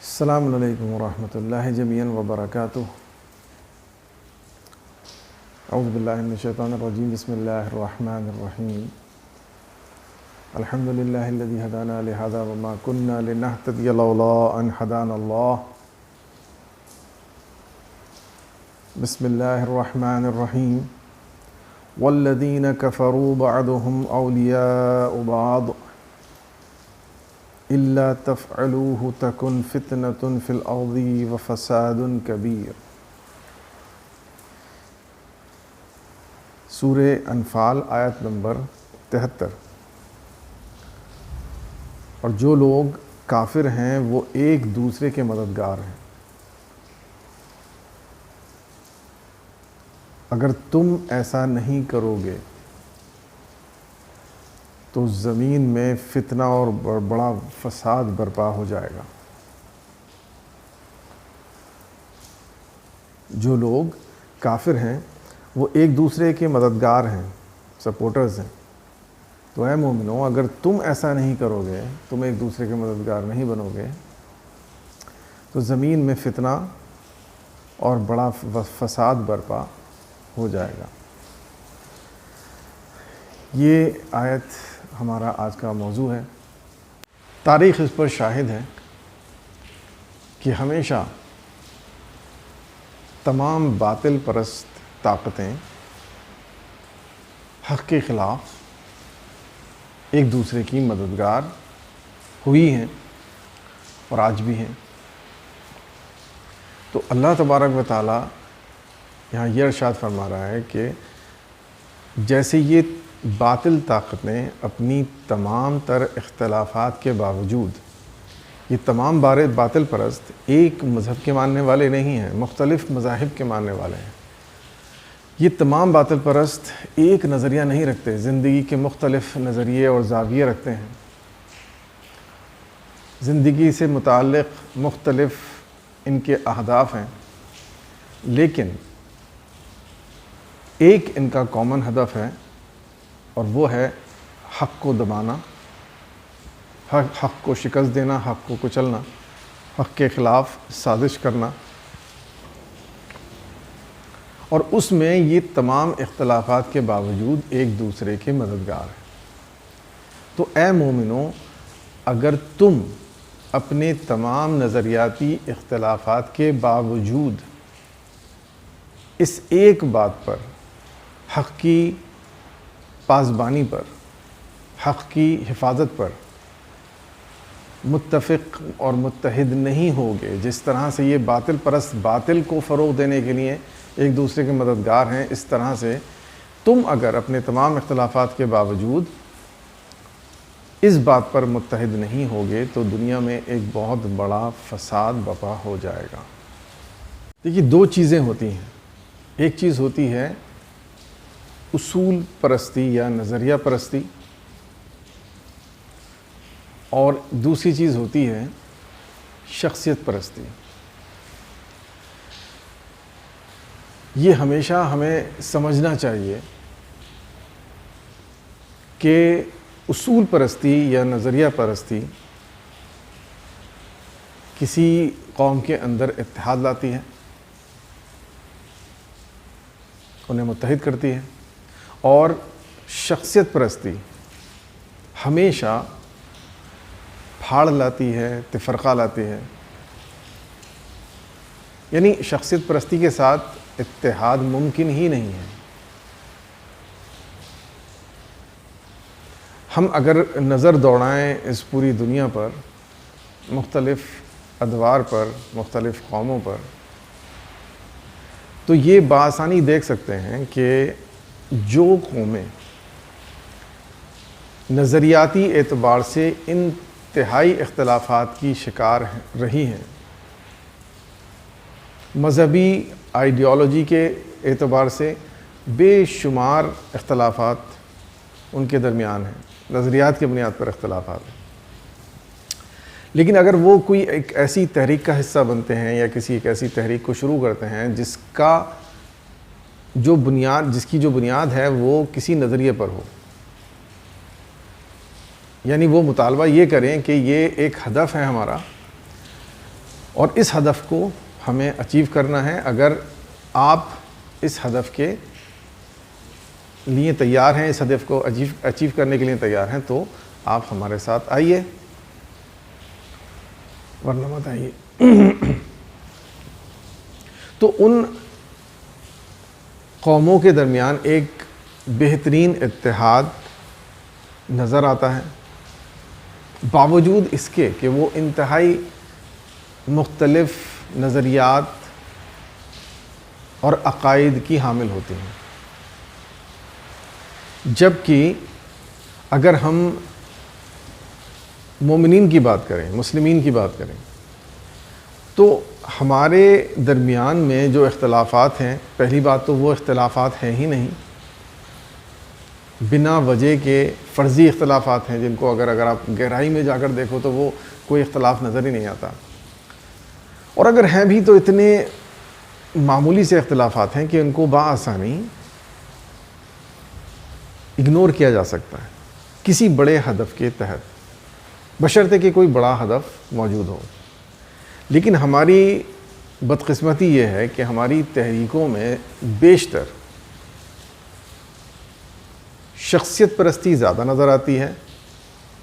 السلام علیکم ورحمۃ اللہ جمیعا وبرکاتہ۔ اعوذ باللہ من الشیطان الرجیم، بسم اللہ الرحمن الرحیم۔ الحمد للہ الذی ہدانا لہذا وما كنا لنہتدی لولا ان ہدانا اللہ۔ بسم اللہ الرحمن الرحیم۔ والذین کفروا بعضهم اولیاء بعض الا تفعلوه تکن فتنة فی الارض وفساد کبیر۔ سورہ انفال آیت نمبر 73۔ اور جو لوگ کافر ہیں وہ ایک دوسرے کے مددگار ہیں۔ اگر تم ایسا نہیں کرو گے تو زمین میں فتنہ اور بڑا فساد برپا ہو جائے گا۔ جو لوگ کافر ہیں وہ ایک دوسرے کے مددگار ہیں، سپورٹرز ہیں۔ تو اے مومنو، اگر تم ایسا نہیں کرو گے، تم ایک دوسرے کے مددگار نہیں بنو گے تو زمین میں فتنہ اور بڑا فساد برپا ہو جائے گا۔ یہ آیت ہمارا آج کا موضوع ہے۔ تاریخ اس پر شاہد ہے کہ ہمیشہ تمام باطل پرست طاقتیں حق کے خلاف ایک دوسرے کی مددگار ہوئی ہیں اور آج بھی ہیں۔ تو اللہ تبارک و تعالی یہاں یہ ارشاد فرما رہا ہے کہ جیسے یہ باطل طاقتیں اپنی تمام تر اختلافات کے باوجود، یہ تمام باطل پرست ایک مذہب کے ماننے والے نہیں ہیں، مختلف مذاہب کے ماننے والے ہیں۔ یہ تمام باطل پرست ایک نظریہ نہیں رکھتے، زندگی کے مختلف نظریے اور زاویے رکھتے ہیں۔ زندگی سے متعلق مختلف ان کے اہداف ہیں، لیکن ایک ان کا کامن ہدف ہے اور وہ ہے حق کو دبانا، حق کو شکست دینا، حق کو کچلنا، حق کے خلاف سازش کرنا۔ اور اس میں یہ تمام اختلافات کے باوجود ایک دوسرے کے مددگار ہیں۔ تو اے مومنو، اگر تم اپنے تمام نظریاتی اختلافات کے باوجود اس ایک بات پر، حق کی پاسبانی پر، حق کی حفاظت پر متفق اور متحد نہیں ہوگے، جس طرح سے یہ باطل پرست باطل کو فروغ دینے کے لیے ایک دوسرے کے مددگار ہیں، اس طرح سے تم اگر اپنے تمام اختلافات کے باوجود اس بات پر متحد نہیں ہوگے تو دنیا میں ایک بہت بڑا فساد برپا ہو جائے گا۔ دیکھیے، دو چیزیں ہوتی ہیں۔ ایک چیز ہوتی ہے اصول پرستی یا نظریہ پرستی، اور دوسری چیز ہوتی ہے شخصیت پرستی۔ یہ ہمیشہ ہمیں سمجھنا چاہیے کہ اصول پرستی یا نظریہ پرستی کسی قوم کے اندر اتحاد لاتی ہے، انہیں متحد کرتی ہے، اور شخصیت پرستی ہمیشہ پھاڑ لاتی ہے، تفرقہ لاتی ہے۔ یعنی شخصیت پرستی کے ساتھ اتحاد ممکن ہی نہیں ہے۔ ہم اگر نظر دوڑائیں اس پوری دنیا پر، مختلف ادوار پر، مختلف قوموں پر، تو یہ بآسانی دیکھ سکتے ہیں کہ جو قومیں نظریاتی اعتبار سے انتہائی اختلافات کی شکار رہی ہیں، مذہبی آئیڈیالوجی کے اعتبار سے بے شمار اختلافات ان کے درمیان ہیں، نظریات کی بنیاد پر اختلافات ہیں، لیکن اگر وہ کوئی ایک ایسی تحریک کا حصہ بنتے ہیں یا کسی ایک ایسی تحریک کو شروع کرتے ہیں جس کی جو بنیاد ہے وہ کسی نظریے پر ہو، یعنی وہ مطالبہ یہ کریں کہ یہ ایک ہدف ہے ہمارا اور اس ہدف کو ہمیں اچیو کرنا ہے۔ اگر آپ اس ہدف کے لیے تیار ہیں، اس ہدف کو اچیو کرنے کے لیے تیار ہیں، تو آپ ہمارے ساتھ آئیے، ورنہ مت آئیے۔ تو ان قوموں کے درمیان ایک بہترین اتحاد نظر آتا ہے، باوجود اس کے کہ وہ انتہائی مختلف نظریات اور عقائد کی حامل ہوتی ہیں۔ جبکہ اگر ہم مومنین کی بات کریں، مسلمین کی بات کریں، تو ہمارے درمیان میں جو اختلافات ہیں، پہلی بات تو وہ اختلافات ہیں ہی نہیں، بنا وجہ کے فرضی اختلافات ہیں جن کو اگر آپ گہرائی میں جا کر دیکھو تو وہ کوئی اختلاف نظر ہی نہیں آتا، اور اگر ہیں بھی تو اتنے معمولی سے اختلافات ہیں کہ ان کو بآسانی اگنور کیا جا سکتا ہے کسی بڑے ہدف کے تحت، بشرطے کہ کوئی بڑا ہدف موجود ہو۔ لیکن ہماری بدقسمتی یہ ہے کہ ہماری تحریکوں میں بیشتر شخصیت پرستی زیادہ نظر آتی ہے،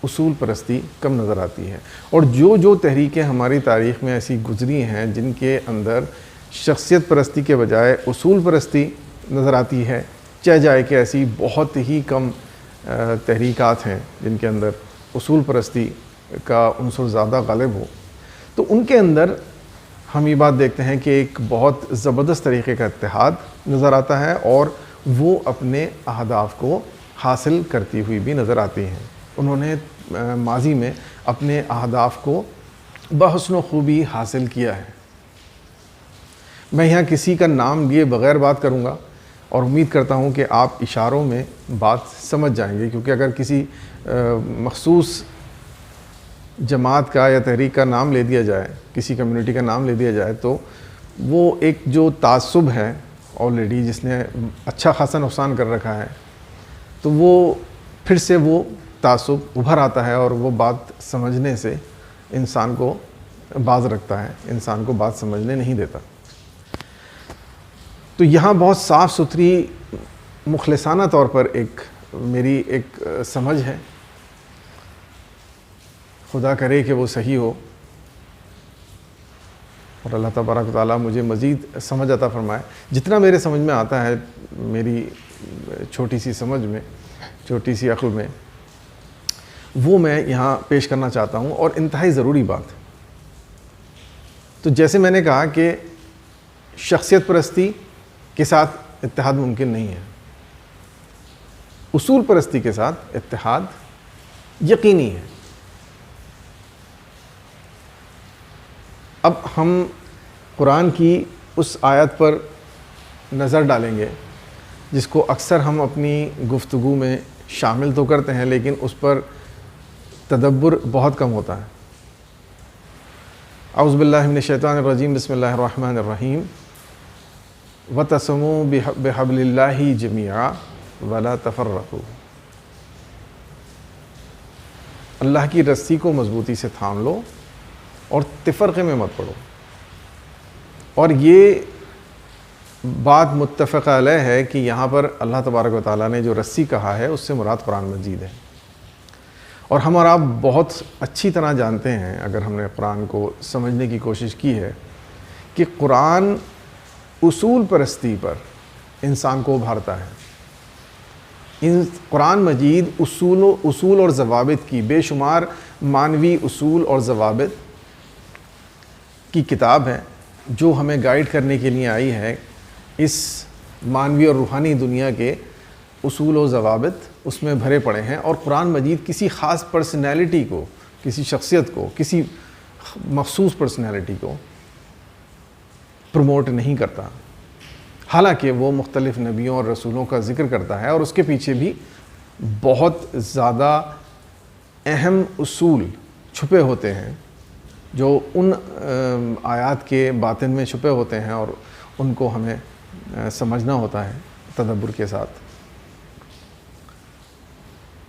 اصول پرستی کم نظر آتی ہے، اور جو تحریکیں ہماری تاریخ میں ایسی گزری ہیں جن کے اندر شخصیت پرستی کے بجائے اصول پرستی نظر آتی ہے، چاہے جائے کہ ایسی بہت ہی کم تحریکات ہیں جن کے اندر اصول پرستی کا عنصر زیادہ غالب ہو، تو ان کے اندر ہم یہ بات دیکھتے ہیں کہ ایک بہت زبردست طریقے کا اتحاد نظر آتا ہے، اور وہ اپنے اہداف کو حاصل کرتی ہوئی بھی نظر آتی ہیں۔ انہوں نے ماضی میں اپنے اہداف کو بحسن و خوبی حاصل کیا ہے۔ میں یہاں کسی کا نام لیے بغیر بات کروں گا، اور امید کرتا ہوں کہ آپ اشاروں میں بات سمجھ جائیں گے، کیونکہ اگر کسی مخصوص جماعت کا یا تحریک کا نام لے دیا جائے، کسی کمیونٹی کا نام لے دیا جائے، تو وہ ایک جو تعصب ہے آلریڈی جس نے اچھا خاصا نقصان کر رکھا ہے، تو وہ پھر سے وہ تعصب ابھر آتا ہے، اور وہ بات سمجھنے سے انسان کو باز رکھتا ہے، انسان کو بات سمجھنے نہیں دیتا۔ تو یہاں بہت صاف ستھری مخلصانہ طور پر میری ایک سمجھ ہے، خدا کرے کہ وہ صحیح ہو، اور اللہ تبارک و تعالیٰ مجھے مزید سمجھ عطا فرمائے۔ جتنا میرے سمجھ میں آتا ہے، میری چھوٹی سی سمجھ میں، چھوٹی سی عقل میں، وہ میں یہاں پیش کرنا چاہتا ہوں، اور انتہائی ضروری بات۔ تو جیسے میں نے کہا کہ شخصیت پرستی کے ساتھ اتحاد ممکن نہیں ہے، اصول پرستی کے ساتھ اتحاد یقینی ہے۔ اب ہم قرآن کی اس آیت پر نظر ڈالیں گے جس کو اکثر ہم اپنی گفتگو میں شامل تو کرتے ہیں، لیکن اس پر تدبر بہت کم ہوتا ہے۔ اعوذ باللہ من الشیطان الرجیم، بسم اللہ الرحمن الرحیم، وَتَعْتَصِمُوا بِحَبْلِ اللَّهِ جَمِيعًا وَلَا تَفَرَّقُوا، اللہ کی رسی کو مضبوطی سے تھام لو اور تفرقے میں مت پڑو۔ اور یہ بات متفق علیہ ہے کہ یہاں پر اللہ تبارک و تعالیٰ نے جو رسی کہا ہے اس سے مراد قرآن مجید ہے، اور ہم اور آپ بہت اچھی طرح جانتے ہیں، اگر ہم نے قرآن کو سمجھنے کی کوشش کی ہے، کہ قرآن اصول پرستی پر انسان کو ابھارتا ہے۔ قرآن مجید اصول اور ضوابط کی، بے شمار مانوی اصول اور ضوابط کی کتاب ہے، جو ہمیں گائیڈ کرنے کے لیے آئی ہے۔ اس مانوی اور روحانی دنیا کے اصول و ضوابط اس میں بھرے پڑے ہیں، اور قرآن مجید کسی خاص پرسنالٹی کو، کسی شخصیت کو، کسی مخصوص پرسنالٹی کو پروموٹ نہیں کرتا، حالانکہ وہ مختلف نبیوں اور رسولوں کا ذکر کرتا ہے، اور اس کے پیچھے بھی بہت زیادہ اہم اصول چھپے ہوتے ہیں جو ان آیات کے باطن میں چھپے ہوتے ہیں، اور ان کو ہمیں سمجھنا ہوتا ہے تدبر کے ساتھ۔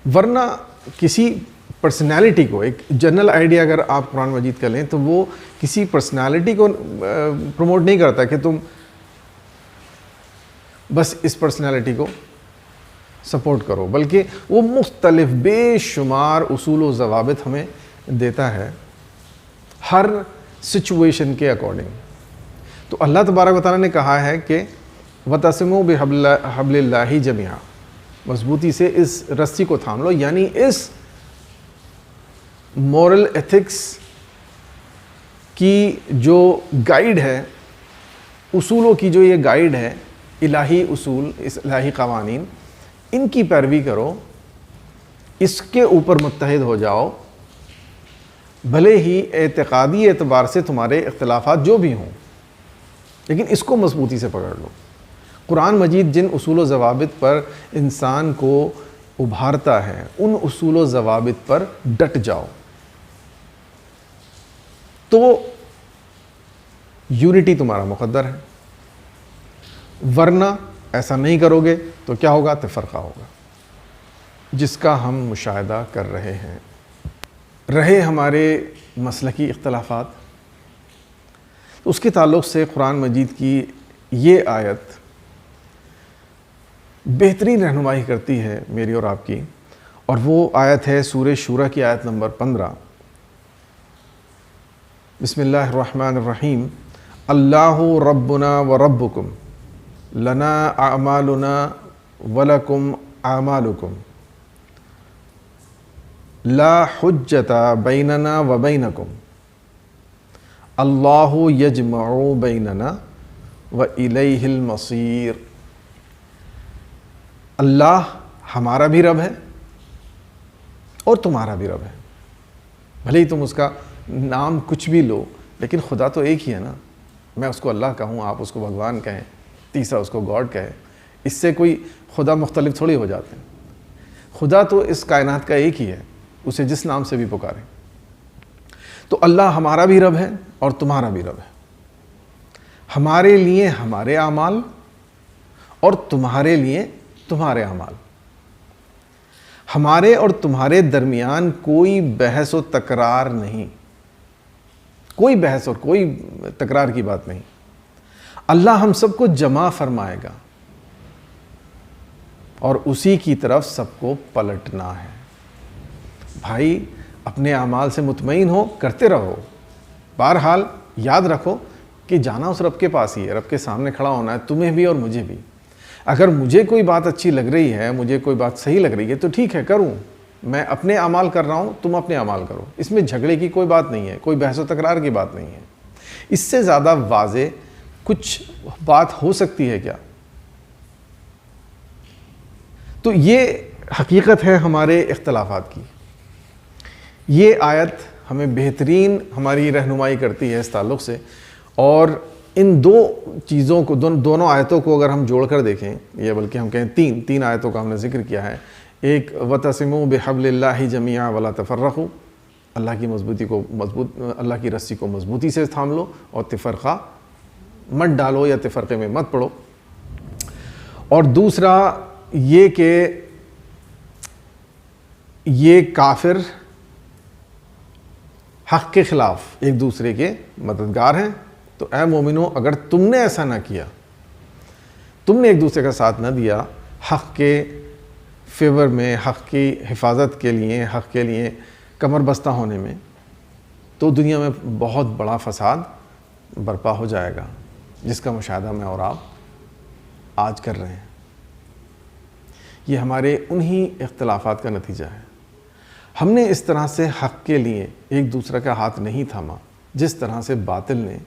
ورنہ کسی پرسنالٹی کو، ایک جنرل آئیڈیا اگر آپ قرآن مجید کا لیں تو وہ کسی پرسنالٹی کو پروموٹ نہیں کرتا کہ تم بس اس پرسنالٹی کو سپورٹ کرو، بلکہ وہ مختلف بے شمار اصول و ضوابط ہمیں دیتا ہے ہر سچویشن کے اکارڈنگ۔ تو اللہ تبارک و تعالیٰ نے کہا ہے کہ وَتَعْتَصِمُوا بِحَبْلِ اللَّهِ جَمِيعًا، مضبوطی سے اس رسی کو تھام لو، یعنی اس مورل ایتھکس کی جو گائیڈ ہے، اصولوں کی جو یہ گائیڈ ہے، الہی اصول، اس الہی قوانین، ان کی پیروی کرو، اس کے اوپر متحد ہو جاؤ، بھلے ہی اعتقادی اعتبار سے تمہارے اختلافات جو بھی ہوں، لیکن اس کو مضبوطی سے پکڑ لو۔ قرآن مجید جن اصول و ضوابط پر انسان کو ابھارتا ہے، ان اصول و ضوابط پر ڈٹ جاؤ، تو یونٹی تمہارا مقدر ہے، ورنہ ایسا نہیں کرو گے تو کیا ہوگا؟ تفرقہ ہوگا، جس کا ہم مشاہدہ کر رہے ہیں۔ رہے ہمارے مسلکی اختلافات، اس کے تعلق سے قرآن مجید کی یہ آیت بہترین رہنمائی کرتی ہے میری اور آپ کی، اور وہ آیت ہے سورہ شورى کی آیت نمبر 15۔ بسم اللہ الرحمن الرحیم، اللہ ربنا و ربکم لنا اعمالنا ولکم اعمالکم لا حجت بیننا و بینکم اللہ یجمع بیننا و الیہ المصیر۔ اللہ ہمارا بھی رب ہے اور تمہارا بھی رب ہے، بھلے ہی تم اس کا نام کچھ بھی لو، لیکن خدا تو ایک ہی ہے نا۔ میں اس کو اللہ کہوں، آپ اس کو بھگوان کہیں، تیسرا اس کو گاڈ کہے، اس سے کوئی خدا مختلف تھوڑی ہو جاتے ہیں۔ خدا تو اس کائنات کا ایک ہی ہے، اسے جس نام سے بھی پکارے۔ تو اللہ ہمارا بھی رب ہے اور تمہارا بھی رب ہے، ہمارے لیے ہمارے اعمال اور تمہارے لیے تمہارے اعمال۔ ہمارے اور تمہارے درمیان کوئی بحث و تکرار نہیں، کوئی بحث اور کوئی تکرار کی بات نہیں۔ اللہ ہم سب کو جمع فرمائے گا اور اسی کی طرف سب کو پلٹنا ہے۔ بھائی اپنے اعمال سے مطمئن ہو، کرتے رہو، بہرحال یاد رکھو کہ جانا اس رب کے پاس ہی ہے، رب کے سامنے کھڑا ہونا ہے، تمہیں بھی اور مجھے بھی۔ اگر مجھے کوئی بات اچھی لگ رہی ہے، مجھے کوئی بات صحیح لگ رہی ہے تو ٹھیک ہے، کروں، میں اپنے اعمال کر رہا ہوں، تم اپنے اعمال کرو، اس میں جھگڑے کی کوئی بات نہیں ہے، کوئی بحث و تکرار کی بات نہیں ہے۔ اس سے زیادہ واضح کچھ بات ہو سکتی ہے کیا؟ تو یہ حقیقت ہے ہمارے اختلافات کی۔ یہ آیت ہمیں بہترین ہماری رہنمائی کرتی ہے اس تعلق سے، اور ان دو چیزوں کو، دونوں آیتوں کو اگر ہم جوڑ کر دیکھیں، یا بلکہ ہم کہیں تین آیتوں کا ہم نے ذکر کیا ہے۔ ایک وَتَعْتَصِمُوا بِحَبْلِ اللَّهِ جَمِيعًا وَلَا تَفَرَّقُوا، اللہ کی مضبوطی کو اللہ کی رسی کو مضبوطی سے تھام لو اور تفرقہ مت ڈالو یا تفرقے میں مت پڑو۔ اور دوسرا یہ کہ یہ کافر حق کے خلاف ایک دوسرے کے مددگار ہیں، تو اے مومنو اگر تم نے ایسا نہ کیا، تم نے ایک دوسرے کا ساتھ نہ دیا حق کے فیور میں، حق کی حفاظت کے لیے، حق کے لیے کمر بستہ ہونے میں، تو دنیا میں بہت بڑا فساد برپا ہو جائے گا، جس کا مشاہدہ میں اور آپ آج کر رہے ہیں۔ یہ ہمارے انہی اختلافات کا نتیجہ ہے۔ ہم نے اس طرح سے حق کے لیے ایک دوسرے کا ہاتھ نہیں تھاما جس طرح سے باطل نے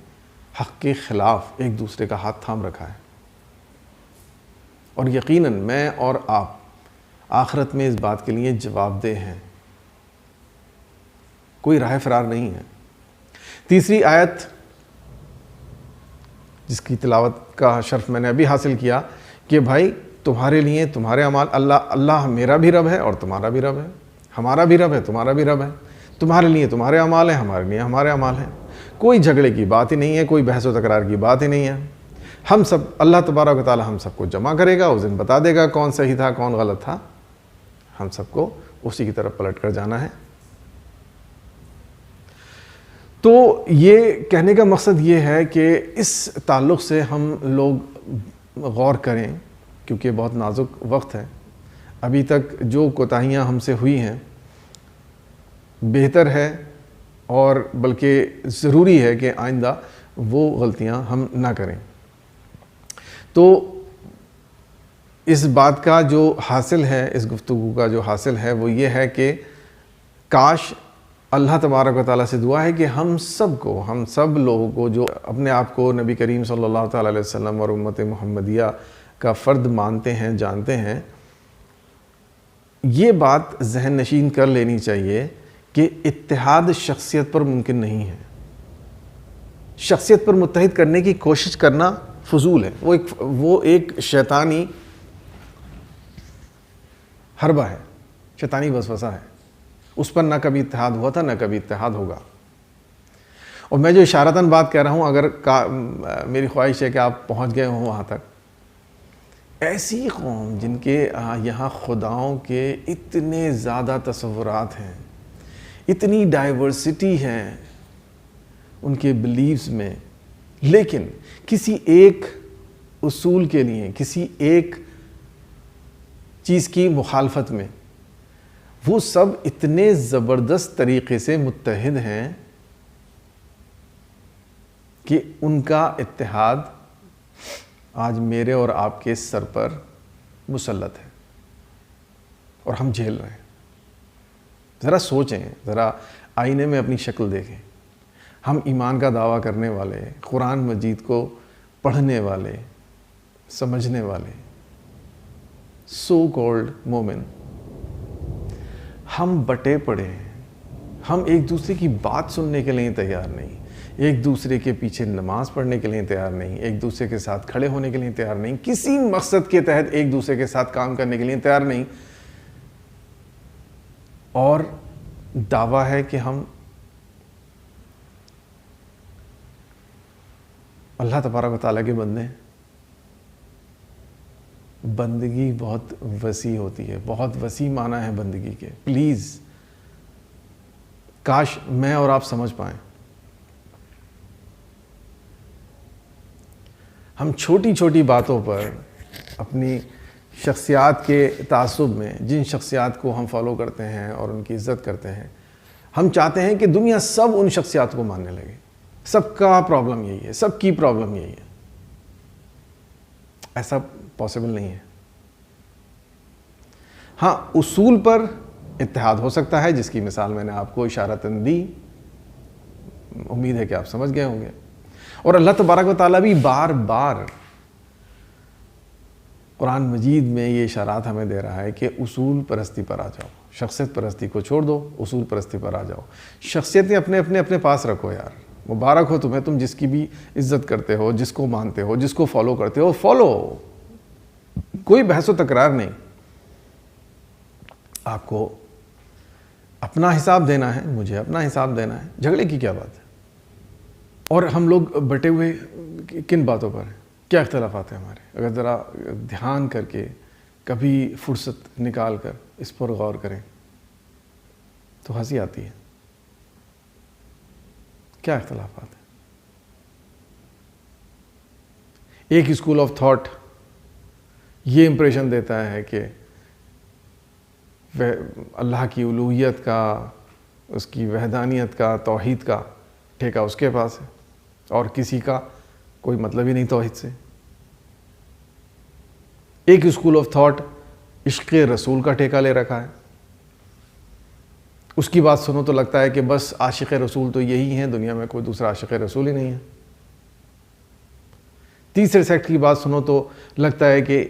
حق کے خلاف ایک دوسرے کا ہاتھ تھام رکھا ہے۔ اور یقیناً میں اور آپ آخرت میں اس بات کے لیے جواب دہ ہیں، کوئی راہ فرار نہیں ہے۔ تیسری آیت جس کی تلاوت کا شرف میں نے ابھی حاصل کیا کہ بھائی تمہارے لیے تمہارے اعمال، اللہ میرا بھی رب ہے اور تمہارا بھی رب ہے، ہمارا بھی رب ہے تمہارا بھی رب ہے، تمہارے لیے تمہارے اعمال ہیں، ہمارے لیے ہمارے اعمال ہیں۔ کوئی جھگڑے کی بات ہی نہیں ہے، کوئی بحث و تکرار کی بات ہی نہیں ہے۔ ہم سب، اللہ تبارک و تعالی ہم سب کو جمع کرے گا، اس دن بتا دے گا کون صحیح تھا کون غلط تھا، ہم سب کو اسی کی طرف پلٹ کر جانا ہے۔ تو یہ کہنے کا مقصد یہ ہے کہ اس تعلق سے ہم لوگ غور کریں، کیونکہ بہت نازک وقت ہے. ابھی تک جو کوتاہیاں ہم سے ہوئی ہیں بہتر ہے اور بلکہ ضروری ہے کہ آئندہ وہ غلطیاں ہم نہ کریں. تو اس بات کا جو حاصل ہے، اس گفتگو کا جو حاصل ہے وہ یہ ہے کہ کاش اللہ تبارک و تعالیٰ سے دعا ہے کہ ہم سب لوگوں کو جو اپنے آپ کو نبی کریم صلی اللہ تعالیٰ علیہ وسلم اور امت محمدیہ کا فرد مانتے ہیں، جانتے ہیں، یہ بات ذہن نشین کر لینی چاہیے کہ اتحاد شخصیت پر ممکن نہیں ہے. شخصیت پر متحد کرنے کی کوشش کرنا فضول ہے. وہ ایک شیطانی حربہ ہے، شیطانی وسوسہ ہے. اس پر نہ کبھی اتحاد ہوا تھا، نہ کبھی اتحاد ہوگا. اور میں جو اشارتاً بات کہہ رہا ہوں، اگر میری خواہش ہے کہ آپ پہنچ گئے ہوں وہاں تک، ایسی قوم جن کے یہاں خداؤں کے اتنے زیادہ تصورات ہیں، اتنی ڈائیورسٹی ہے ان کے بلیفز میں، لیکن کسی ایک اصول کے لیے، کسی ایک چیز کی مخالفت میں وہ سب اتنے زبردست طریقے سے متحد ہیں کہ ان کا اتحاد آج میرے اور آپ کے سر پر مسلط ہے اور ہم جھیل رہے ہیں. ذرا سوچیں، ذرا آئینے میں اپنی شکل دیکھیں. ہم ایمان کا دعویٰ کرنے والے، قرآن مجید کو پڑھنے والے، سمجھنے والے، سو کالڈ مومن، ہم بٹے پڑے ہیں. ہم ایک دوسرے کی بات سننے کے لیے تیار نہیں، ایک دوسرے کے پیچھے نماز پڑھنے کے لیے تیار نہیں، ایک دوسرے کے ساتھ کھڑے ہونے کے لیے تیار نہیں، کسی مقصد کے تحت ایک دوسرے کے ساتھ کام کرنے کے لیے تیار نہیں. اور دعویٰ ہے کہ ہم اللہ تبارک و تعالیٰ کے بندے ہیں. بندگی بہت وسیع ہوتی ہے، بہت وسیع معنی ہے بندگی کے. پلیز کاش میں اور آپ سمجھ پائیں. ہم چھوٹی چھوٹی باتوں پر اپنی شخصیات کے تعصب میں، جن شخصیات کو ہم فالو کرتے ہیں اور ان کی عزت کرتے ہیں، ہم چاہتے ہیں کہ دنیا سب ان شخصیات کو ماننے لگے. سب کا پرابلم یہی ہے، سب کی پرابلم یہی ہے. ایسا پاسبل نہیں ہے. ہاں، اصول پر اتحاد ہو سکتا ہے، جس کی مثال میں نے آپ کو اشارتاً دی. امید ہے کہ آپ سمجھ گئے ہوں گے. اور اللہ تبارک و تعالیٰ بھی بار بار قرآن مجید میں یہ اشارات ہمیں دے رہا ہے کہ اصول پرستی پر آ جاؤ. شخصیت پرستی کو چھوڑ دو، اصول پرستی پر آ جاؤ. شخصیتیں اپنے پاس رکھو یار. مبارک ہو تمہیں، تم جس کی بھی عزت کرتے ہو، جس کو مانتے ہو، جس کو فالو کرتے ہو، فالو. کوئی بحث و تکرار نہیں. آپ کو اپنا حساب دینا ہے، مجھے اپنا حساب دینا ہے. جھگڑے کی کیا بات ہے؟ اور ہم لوگ بٹے ہوئے کن باتوں پر ہیں؟ کیا اختلافات ہیں ہمارے؟ اگر ذرا دھیان کر کے کبھی فرصت نکال کر اس پر غور کریں تو ہنسی آتی ہے. کیا اختلافات ہیں؟ ایک اسکول آف تھاٹ یہ امپریشن دیتا ہے کہ اللہ کی الوہیت کا، اس کی وحدانیت کا، توحید کا ٹھیکہ اس کے پاس ہے اور کسی کا کوئی مطلب ہی نہیں توحید سے. ایک اسکول آف تھاٹ عشق رسول کا ٹھیکہ لے رکھا ہے. اس کی بات سنو تو لگتا ہے کہ بس عاشق رسول تو یہی ہیں، دنیا میں کوئی دوسرا عاشق رسول ہی نہیں ہے. تیسرے سیکٹ کی بات سنو تو لگتا ہے کہ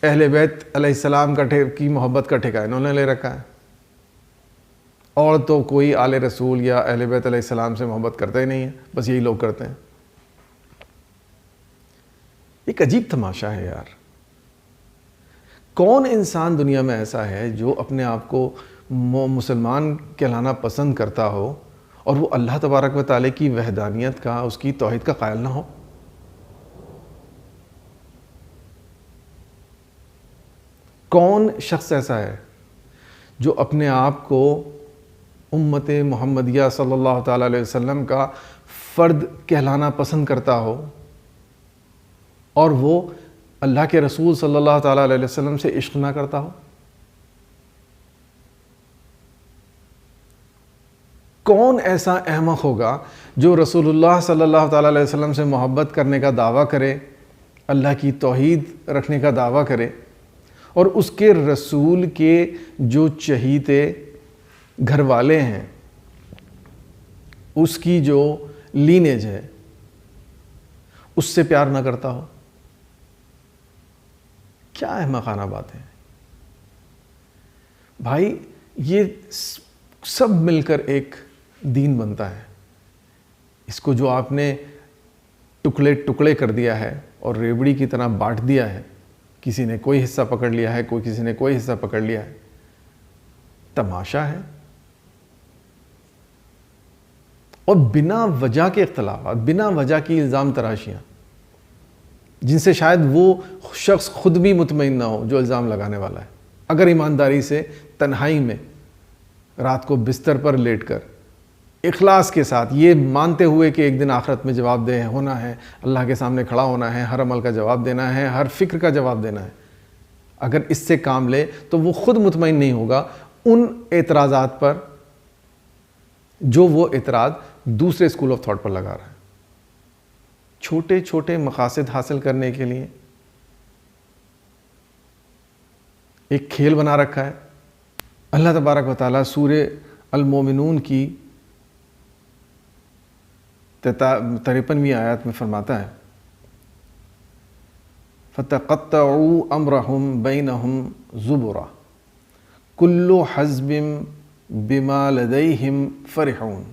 اہل بیت علیہ السلام کی محبت کا ٹھیکہ انہوں نے لے رکھا ہے، اور تو کوئی آل رسول یا اہل بیت علیہ السلام سے محبت کرتا ہی نہیں ہے، بس یہی لوگ کرتے ہیں. ایک عجیب تماشا ہے یار. کون انسان دنیا میں ایسا ہے جو اپنے آپ کو مسلمان کہلانا پسند کرتا ہو اور وہ اللہ تبارک و تعالیٰ کی وحدانیت کا، اس کی توحید کا قائل نہ ہو؟ کون شخص ایسا ہے جو اپنے آپ کو امت محمدیہ صلی اللہ تعالیٰ علیہ وسلم کا فرد کہلانا پسند کرتا ہو اور وہ اللہ کے رسول صلی اللہ تعالیٰ علیہ وسلم سے عشق نہ کرتا ہو؟ کون ایسا احمق ہوگا جو رسول اللہ صلی اللہ تعالیٰ علیہ وسلم سے محبت کرنے کا دعویٰ کرے، اللہ کی توحید رکھنے کا دعویٰ کرے، اور اس کے رسول کے جو چہیتے گھر والے ہیں، اس کی جو لینیج ہے، اس سے پیار نہ کرتا ہو؟ کیا احمقانہ بات ہے بھائی! یہ سب مل کر ایک دین بنتا ہے. اس کو جو آپ نے ٹکڑے ٹکڑے کر دیا ہے اور ریوڑی کی طرح بانٹ دیا ہے، کسی نے کوئی حصہ پکڑ لیا ہے، کسی نے کوئی حصہ پکڑ لیا ہے، تماشا ہے. اور بنا وجہ کے اختلافات، بنا وجہ کی الزام تراشیاں، جن سے شاید وہ شخص خود بھی مطمئن نہ ہو جو الزام لگانے والا ہے. اگر ایمانداری سے تنہائی میں رات کو بستر پر لیٹ کر اخلاص کے ساتھ یہ مانتے ہوئے کہ ایک دن آخرت میں جواب دہ ہونا ہے، اللہ کے سامنے کھڑا ہونا ہے، ہر عمل کا جواب دینا ہے، ہر فکر کا جواب دینا ہے، اگر اس سے کام لے تو وہ خود مطمئن نہیں ہوگا ان اعتراضات پر جو وہ اعتراض دوسرے اسکول آف تھاٹ پر لگا رہا ہے. چھوٹے چھوٹے مقاصد حاصل کرنے کے لیے ایک کھیل بنا رکھا ہے. اللہ تبارک و تعالیٰ سورہ المومنون کی 53ویں آیات میں فرماتا ہے فَتَقَطَّعُوا أَمْرَهُمْ بَيْنَهُمْ زُبُرًا كُلُّ حَزْبٍ بِمَا لَدَيْهِمْ فَرِحُونَ.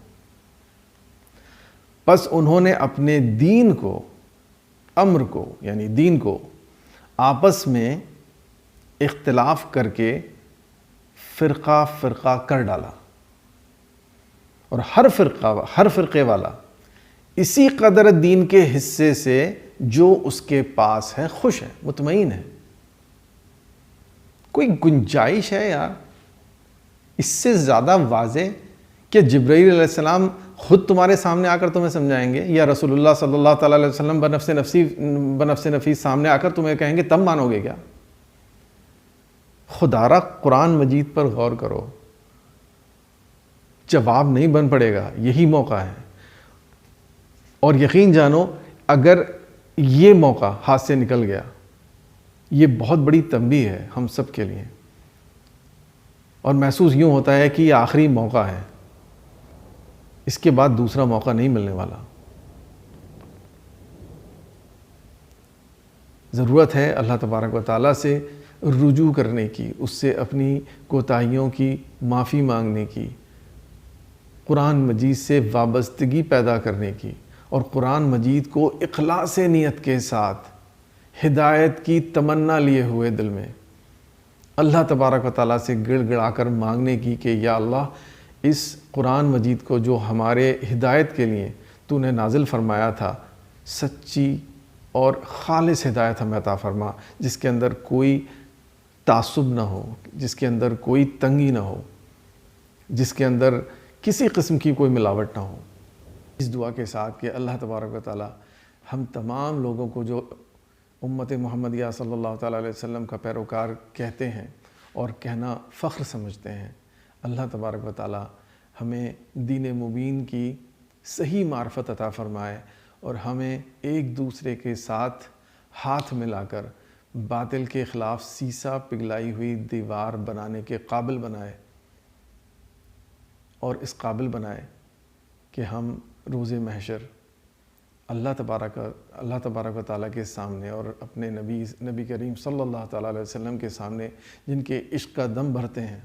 پس انہوں نے اپنے دین کو، امر کو یعنی دین کو آپس میں اختلاف کر کے فرقہ فرقہ کر ڈالا، اور ہر فرقے والا اسی قدر دین کے حصے سے جو اس کے پاس ہے خوش ہے، مطمئن ہے. کوئی گنجائش ہے یار اس سے زیادہ واضح کہ جبرائیل علیہ السلام خود تمہارے سامنے آ کر تمہیں سمجھائیں گے، یا رسول اللہ صلی اللہ تعالیٰ علیہ وسلم بنفس نفیس سامنے آ کر تمہیں کہیں گے، تب مانو گے کیا؟ خدا را قرآن مجید پر غور کرو، جواب نہیں بن پڑے گا. یہی موقع ہے، اور یقین جانو اگر یہ موقع ہاتھ سے نکل گیا، یہ بہت بڑی تنبیہ ہے ہم سب کے لیے، اور محسوس یوں ہوتا ہے کہ یہ آخری موقع ہے، اس کے بعد دوسرا موقع نہیں ملنے والا. ضرورت ہے اللہ تبارک و تعالیٰ سے رجوع کرنے کی، اس سے اپنی کوتاہیوں کی معافی مانگنے کی، قرآن مجید سے وابستگی پیدا کرنے کی، اور قرآن مجید کو اخلاص نیت کے ساتھ ہدایت کی تمنا لیے ہوئے دل میں اللہ تبارک و تعالیٰ سے گڑ گڑا کر مانگنے کی کہ یا اللہ اس قرآن مجید کو جو ہمارے ہدایت کے لیے تو نے نازل فرمایا تھا، سچی اور خالص ہدایت ہمیں عطا فرما، جس کے اندر کوئی تعصب نہ ہو، جس کے اندر کوئی تنگی نہ ہو، جس کے اندر کسی قسم کی کوئی ملاوٹ نہ ہو. اس دعا کے ساتھ کہ اللہ تبارک و تعالی ہم تمام لوگوں کو جو امت محمدیہ صلی اللہ تعالیٰ علیہ وسلم کا پیروکار کہتے ہیں اور کہنا فخر سمجھتے ہیں، اللہ تبارک و تعالی ہمیں دین مبین کی صحیح معرفت عطا فرمائے، اور ہمیں ایک دوسرے کے ساتھ ہاتھ ملا کر باطل کے خلاف سیسا پگھلائی ہوئی دیوار بنانے کے قابل بنائے، اور اس قابل بنائے کہ ہم روز محشر اللہ تبارک و تعالیٰ کے سامنے اور اپنے نبی کریم صلی اللہ تعالیٰ علیہ وسلم کے سامنے، جن کے عشق کا دم بھرتے ہیں،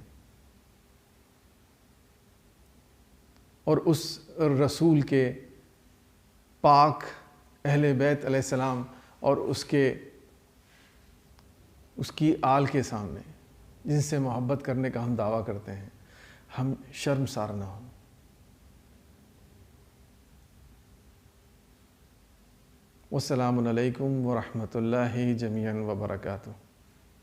اور اس رسول کے پاک اہل بیت علیہ السلام اور اس کی آل کے سامنے جن سے محبت کرنے کا ہم دعویٰ کرتے ہیں، ہم شرمسار نہ ہوں. والسلام علیکم ورحمۃ اللہ جمیعاً وبرکاتہ.